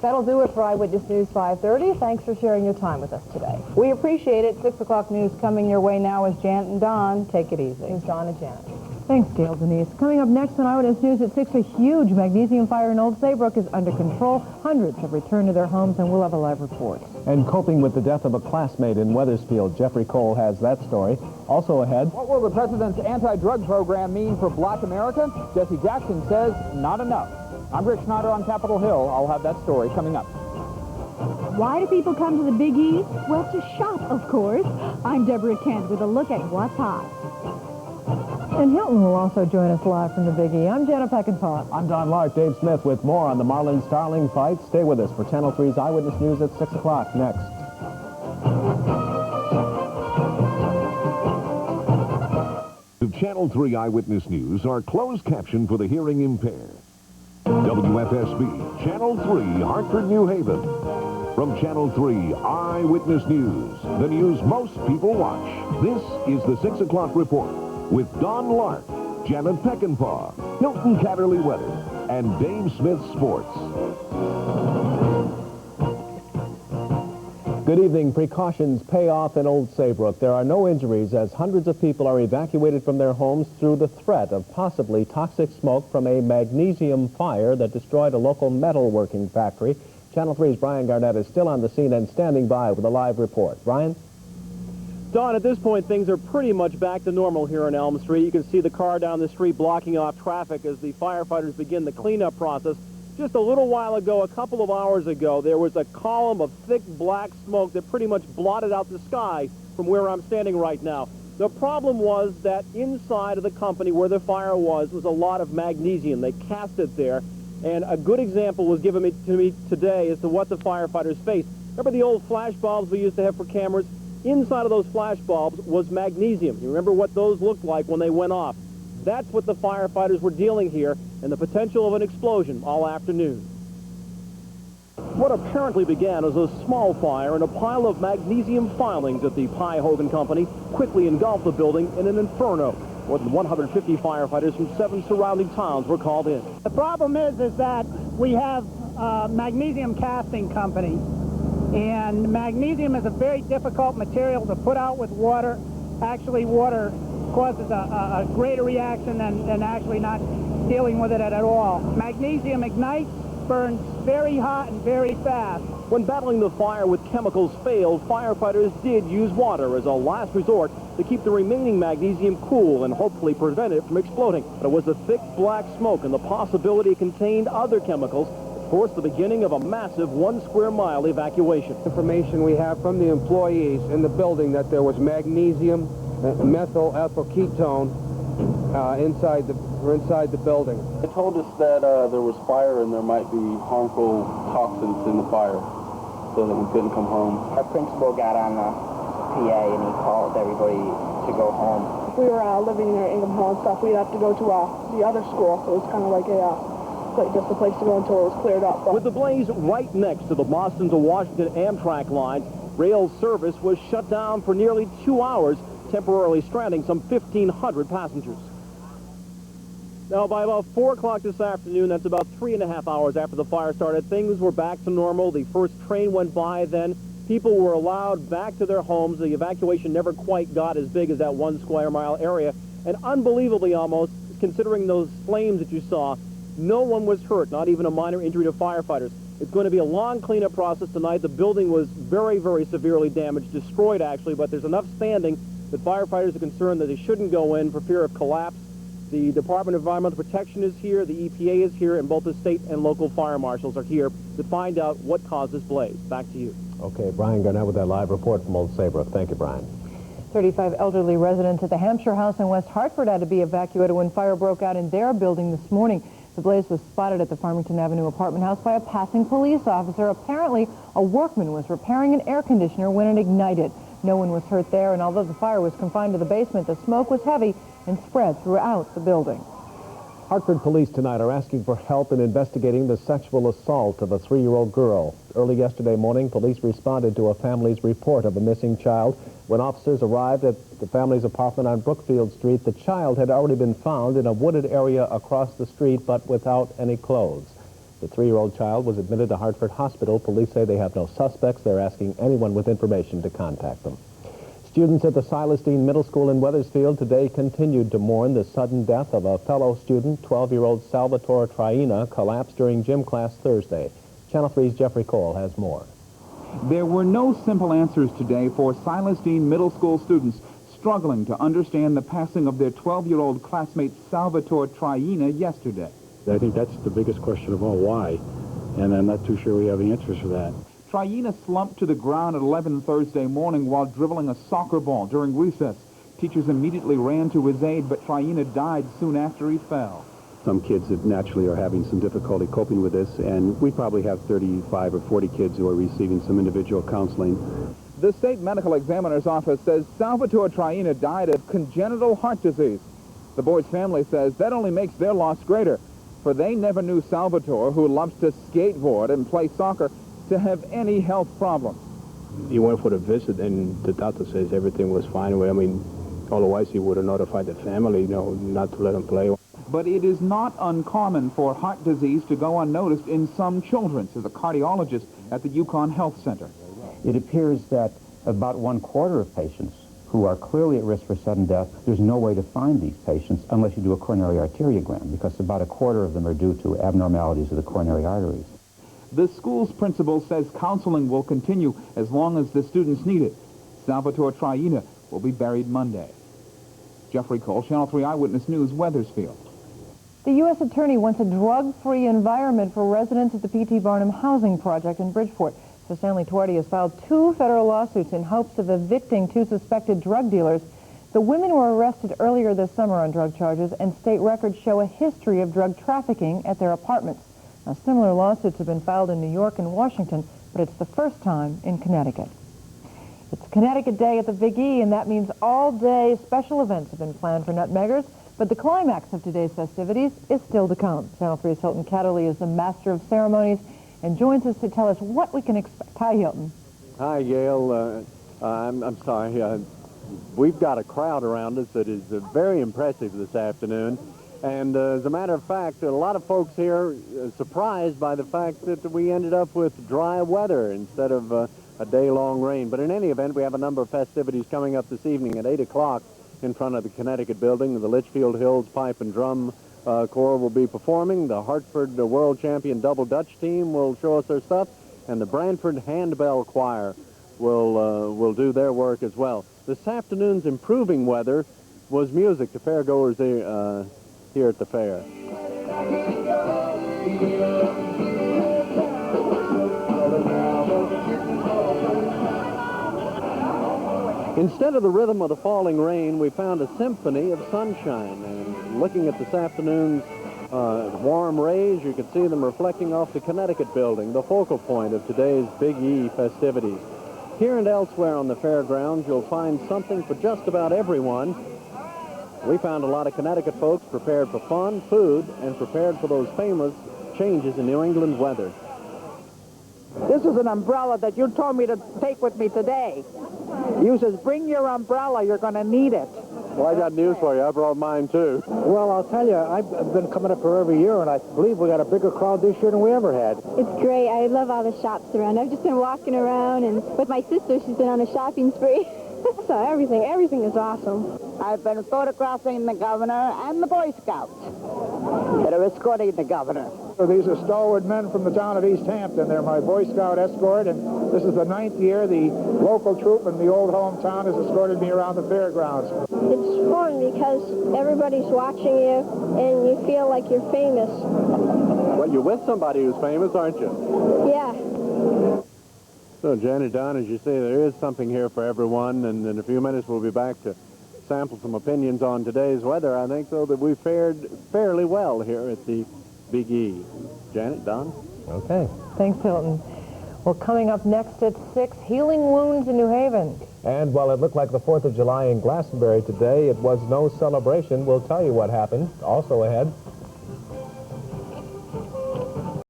That'll do it for Eyewitness News 5:30. Thanks for sharing your time with us today. We appreciate it. 6 o'clock news coming your way now is Janet and Don. Take it easy. Here's Don and Janet. Thanks, Gayle, Denise. Coming up next on Eyewitness News at 6, a huge magnesium fire in Old Saybrook is under control. Hundreds have returned to their homes, and we'll have a live report. And coping with the death of a classmate in Wethersfield, Jeffrey Cole has that story. Also ahead, what will the president's anti-drug program mean for black America? Jesse Jackson says not enough. I'm Rick Schneider on Capitol Hill. I'll have that story coming up. Why do people come to the Big E? Well, to shop, of course. I'm Deborah Kent with a look at what's hot. And Hilton will also join us live from the Big E. I'm Janet Peckinpaugh. I'm Don Lark. Dave Smith with more on the Marlin-Starling fight. Stay with us for Channel 3's Eyewitness News at 6 o'clock next. The Channel 3 Eyewitness News are closed captioned for the hearing impaired. WFSB, Channel 3, Hartford, New Haven. From Channel 3 Eyewitness News, the news most people watch. This is the 6 o'clock report with Don Lark, Janet Peckinpaugh, Hilton Kaderli weather, and Dave Smith sports. Good evening. Precautions pay off in Old Saybrook. There are no injuries as hundreds of people are evacuated from their homes through the threat of possibly toxic smoke from a magnesium fire that destroyed a local metalworking factory. Channel 3's Brian Garnett is still on the scene and standing by with a live report. Brian? Don, at this point, things are pretty much back to normal here on Elm Street. You can see the car down the street blocking off traffic as the firefighters begin the cleanup process. Just a little while ago, a couple of hours ago, there was a column of thick black smoke that pretty much blotted out the sky from where I'm standing right now. The problem was that inside of the company where the fire was a lot of magnesium. They cast it there, and a good example was given to me today as to what the firefighters faced. Remember the old flash bulbs we used to have for cameras? Inside of those flash bulbs was magnesium. You remember what those looked like when they went off? That's what the firefighters were dealing here, and the potential of an explosion all afternoon. What apparently began as a small fire in a pile of magnesium filings at the Pie Hogan Company quickly engulfed the building in an inferno. More than 150 firefighters from 7 surrounding towns were called in. The problem is that we have a magnesium casting company, and magnesium is a very difficult material to put out with water. Actually, water causes a greater reaction than actually not dealing with it at all. Magnesium ignites, burns very hot and very fast. When battling the fire with chemicals failed, firefighters did use water as a last resort to keep the remaining magnesium cool and hopefully prevent it from exploding. But it was the thick black smoke and the possibility it contained other chemicals that forced the beginning of a massive 1 square mile evacuation. Information we have from the employees in the building that there was magnesium, methyl ethyl ketone inside the building. They told us that there was fire and there might be harmful toxins in the fire, so that we couldn't come home. Our principal got on the PA and he called everybody to go home. If we were living near Ingham Hall and stuff, we'd have to go to the other school, so it was kind of like just a place to go until it was cleared up. With the blaze right next to the Boston to Washington Amtrak line, rail service was shut down for nearly 2 hours, temporarily stranding some 1,500 passengers. Now, by about 4 o'clock this afternoon, that's about 3.5 hours after the fire started, things were back to normal. The first train went by then. People were allowed back to their homes. The evacuation never quite got as big as that 1 square mile area. And unbelievably almost, considering those flames that you saw, no one was hurt, not even a minor injury to firefighters. It's going to be a long cleanup process tonight. The building was very, very severely damaged, destroyed actually, but there's enough standing that firefighters are concerned that they shouldn't go in for fear of collapse. The Department of Environmental Protection is here, the EPA is here, and both the state and local fire marshals are here to find out what caused this blaze. Back to you. Okay, Brian Garnett with that live report from Old Saybrook. Thank you, Brian. 35 elderly residents at the Hampshire House in West Hartford had to be evacuated when fire broke out in their building this morning. The blaze was spotted at the Farmington Avenue apartment house by a passing police officer. Apparently, a workman was repairing an air conditioner when it ignited. No one was hurt there, and although the fire was confined to the basement, the smoke was heavy and spread throughout the building. Hartford police tonight are asking for help in investigating the sexual assault of a 3-year-old girl. Early yesterday morning, police responded to a family's report of a missing child. When officers arrived at the family's apartment on Brookfield Street, the child had already been found in a wooded area across the street, but without any clothes. The 3-year-old child was admitted to Hartford Hospital. Police say they have no suspects. They're asking anyone with information to contact them. Students at the Silas Dean Middle School in Wethersfield today continued to mourn the sudden death of a fellow student. 12-year-old Salvatore Traina collapsed during gym class Thursday. Channel 3's Jeffrey Cole has more. There were no simple answers today for Silas Dean Middle School students struggling to understand the passing of their 12-year-old classmate Salvatore Traina yesterday. I think that's the biggest question of all, why? And I'm not too sure we have the answers for that. Traina slumped to the ground at 11 Thursday morning while dribbling a soccer ball during recess. Teachers immediately ran to his aid, but Traina died soon after he fell. Some kids that naturally are having some difficulty coping with this, and we probably have 35 or 40 kids who are receiving some individual counseling. The state medical examiner's office says Salvatore Traina died of congenital heart disease. The boy's family says that only makes their loss greater, for they never knew Salvatore, who loves to skateboard and play soccer, to have any health problems. He went for the visit, and the doctor says everything was fine. I mean, otherwise he would have notified the family, you know, not to let him play. But it is not uncommon for heart disease to go unnoticed in some children, says a cardiologist at the Yukon Health Center. It appears that about 1/4 of patients who are clearly at risk for sudden death, there's no way to find these patients unless you do a coronary arteriogram, because about 1/4 of them are due to abnormalities of the coronary arteries. The school's principal says counseling will continue as long as the students need it. Salvatore Traina will be buried Monday. Jeffrey Cole, Channel 3 Eyewitness News, Wethersfield. The U.S. Attorney wants a drug-free environment for residents at the P.T. Barnum housing project in Bridgeport. So Stanley Tuardi has filed 2 federal lawsuits in hopes of evicting 2 suspected drug dealers. The women were arrested earlier this summer on drug charges, and state records show a history of drug trafficking at their apartments. Now, similar lawsuits have been filed in New York and Washington, but it's the first time in Connecticut. It's Connecticut Day at the Big E, and that means all-day special events have been planned for nutmeggers, but the climax of today's festivities is still to come. Channel 3's Hilton Kaderli is the master of ceremonies and joins us to tell us what we can expect. Hi, Hilton. Hi, Gayle. I'm sorry. We've got a crowd around us that is very impressive this afternoon. And as a matter of fact, a lot of folks here are surprised by the fact that we ended up with dry weather instead of a day-long rain. But in any event, we have a number of festivities coming up this evening at 8 o'clock in front of the Connecticut building. The Litchfield Hills Pipe and Drum Corps will be performing. The Hartford World Champion Double Dutch team will show us their stuff. And the Branford Handbell Choir will do their work as well. This afternoon's improving weather was music to fairgoers here at the fair. Instead of the rhythm of the falling rain, we found a symphony of sunshine. And looking at this afternoon's warm rays, you can see them reflecting off the Connecticut building, the focal point of today's Big E festivities. Here and elsewhere on the fairgrounds, you'll find something for just about everyone. We found a lot of Connecticut folks prepared for fun, food, and prepared for those famous changes in New England weather. This is an umbrella that you told me to take with me today. You says, bring your umbrella, you're going to need it. Well, I got news for you. I brought mine, too. Well, I'll tell you, I've been coming up here every year, and I believe we got a bigger crowd this year than we ever had. It's great. I love all the shops around. I've just been walking around, and with my sister, she's been on a shopping spree. So everything is awesome. I've been photographing the governor and the Boy Scouts that are escorting the governor. So these are stalwart men from the town of East Hampton. They're my Boy Scout escort, and this is the 9th year the local troop in the old hometown has escorted me around the fairgrounds. It's fun because everybody's watching you, and you feel like you're famous. Well, you're with somebody who's famous, aren't you? Yeah. So, Janet, Don, as you say, there is something here for everyone, and in a few minutes we'll be back to sample some opinions on today's weather. I think, though, that we fared fairly well here at the Big E. Janet, Don? Okay. Thanks, Hilton. Well, coming up next at 6, healing wounds in New Haven. And while it looked like the 4th of July in Glastonbury today, it was no celebration. We'll tell you what happened. Also ahead,